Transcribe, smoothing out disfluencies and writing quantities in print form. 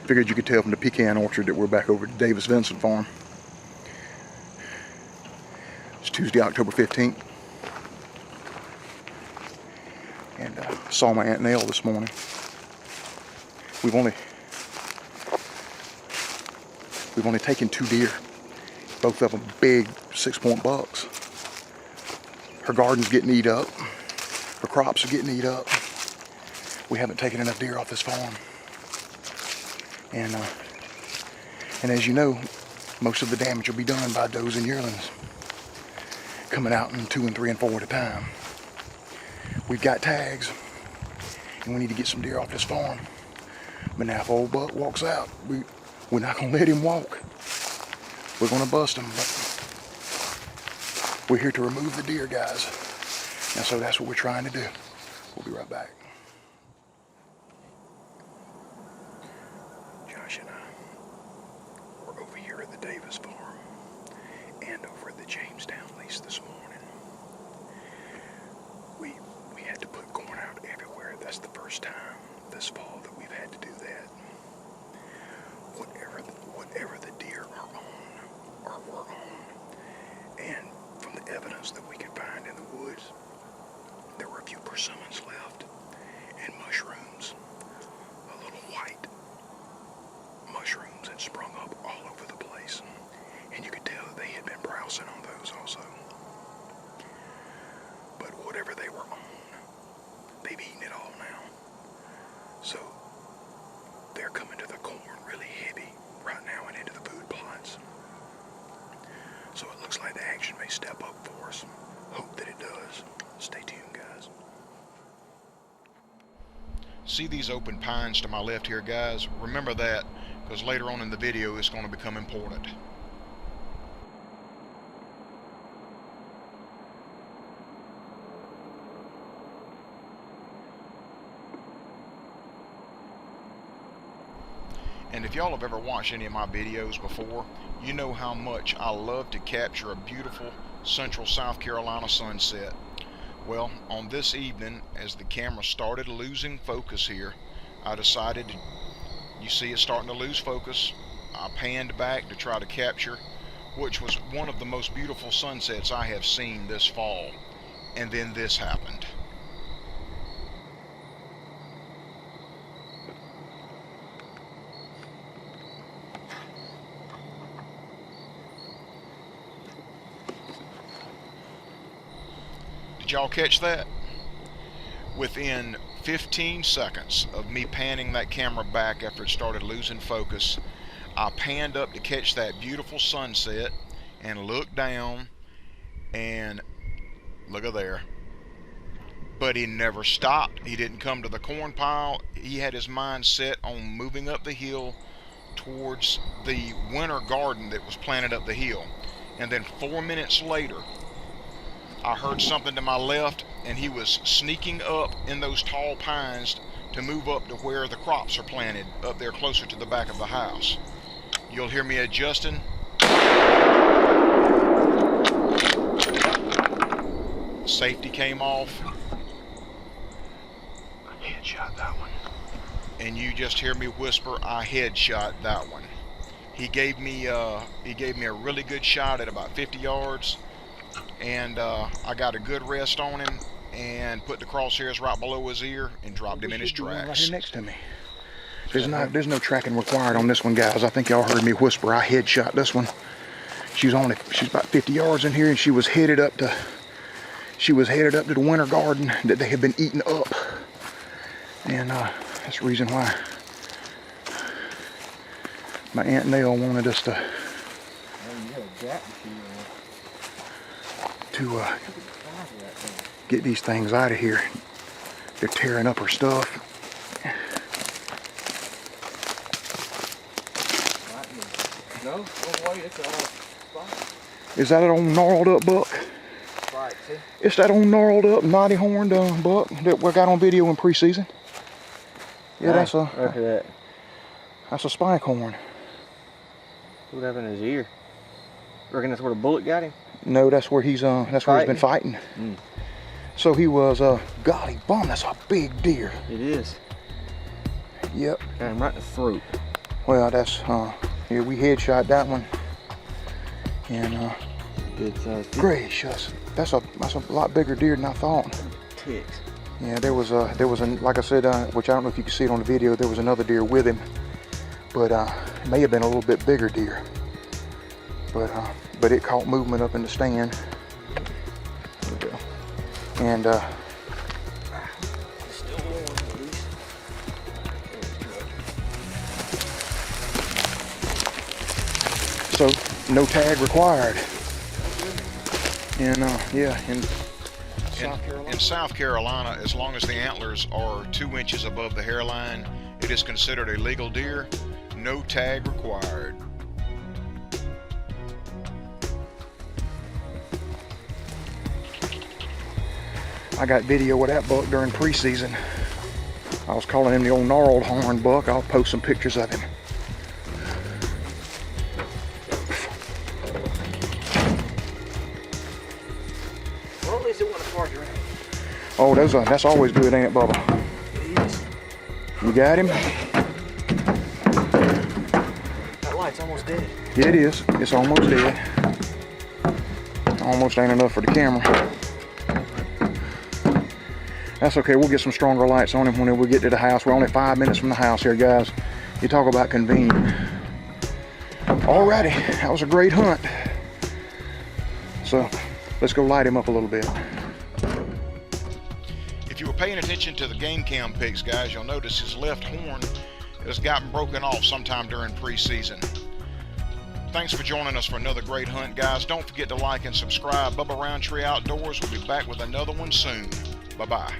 Figured you could tell from the pecan orchard that we're back over at Davis Vincent Farm. It's Tuesday, October 15th. And saw my Aunt Nell this morning. We've only taken 2 deer. Both of them big 6-point bucks. Her garden's getting eat up. Her crops are getting eat up. We haven't taken enough deer off this farm. And as you know, most of the damage will be done by does and yearlings coming out in 2 and 3 and 4 at a time. We've got tags, and we need to get some deer off this farm. But now if old buck walks out, we're not gonna let him walk. We're gonna bust him, but we're here to remove the deer, guys. And so that's what we're trying to do. We'll be right back. Josh and I, we're over here at the Davis Farm and over at the Jamestown lease this morning. We had to put corn out everywhere. That's the first time this fall that we've had to do that. Whatever the deer are on, or were on, and from the evidence that we could find in the woods, there were a few persimmons left, and mushrooms, a little white mushrooms had sprung up all over the place, and you could tell that they had been browsing on those also. But whatever they were on, they've eaten it all now. So they're coming to the corn really heavy right now and into the food plots. So it looks like the action may step up for us. Hope that it does. Stay tuned, guys. See these open pines to my left here, guys? Remember that, because later on in the video it's going to become important. And if y'all have ever watched any of my videos before, you know how much I love to capture a beautiful central South Carolina sunset. Well, on this evening, as the camera started losing focus here, I decided, you see it starting to lose focus, I panned back to try to capture, which was one of the most beautiful sunsets I have seen this fall. And then this happened. Did y'all catch that? Within 15 seconds of me panning that camera back after it started losing focus, I panned up to catch that beautiful sunset and looked down and look at there. But he never stopped. He didn't come to the corn pile. He had his mind set on moving up the hill towards the winter garden that was planted up the hill. And then 4 minutes later, I heard something to my left, and he was sneaking up in those tall pines to move up to where the crops are planted, up there closer to the back of the house. You'll hear me adjusting. Safety came off. I headshot that one. And you just hear me whisper, I headshot that one. He gave me a really good shot at about 50 yards. And I got a good rest on him and put the crosshairs right below his ear and dropped him in his tracks. Right here next to me. There's no tracking required on this one, guys. I think y'all heard me whisper. I headshot this one. She's about 50 yards in here, and she was headed up to the winter garden that they had been eating up. And that's the reason why my Aunt Nell wanted us to get these things out of here. They're tearing up her stuff. No, wait, it's all Is that an old gnarled up buck? right, see? It's that old gnarled up, knotty horned buck that we got on video in preseason. Yeah, Nice. Look at that. That's a spike horn. What happened in his ear? Reckon that's where the bullet got him? No, that's where he's been fighting. Mm. So he was golly bum, that's a big deer. It is. Yep. Got him right in the throat. Well, that's yeah, we headshot that one, and Good size. gracious, that's a lot bigger deer than I thought. Ticks. Yeah, there was like I said, which I don't know if you can see it on the video. There was another deer with him, but it may have been a little bit bigger deer. But it caught movement up in the stand. There we go. And Still warm at least. so no tag required. And yeah, in South Carolina. In South Carolina, as long as the antlers are 2 inches above the hairline, it is considered a legal deer. No tag required. I got video of that buck during preseason. I was calling him the old gnarled horn buck. I'll post some pictures of him. Well, at least it wasn't a larger ant. Oh, that's always good, ain't it, Bubba? It is. You got him? That light's almost dead. Yeah, it is. It's almost dead. Almost ain't enough for the camera. That's okay, we'll get some stronger lights on him when we get to the house. We're only 5 minutes from the house here, guys. You talk about convenient. Alrighty, that was a great hunt. So, let's go light him up a little bit. If you were paying attention to the game cam pics, guys, you'll notice his left horn has gotten broken off sometime during preseason. Thanks for joining us for another great hunt, guys. Don't forget to like and subscribe. Bubba Roundtree Outdoors will be back with another one soon. Bye-bye.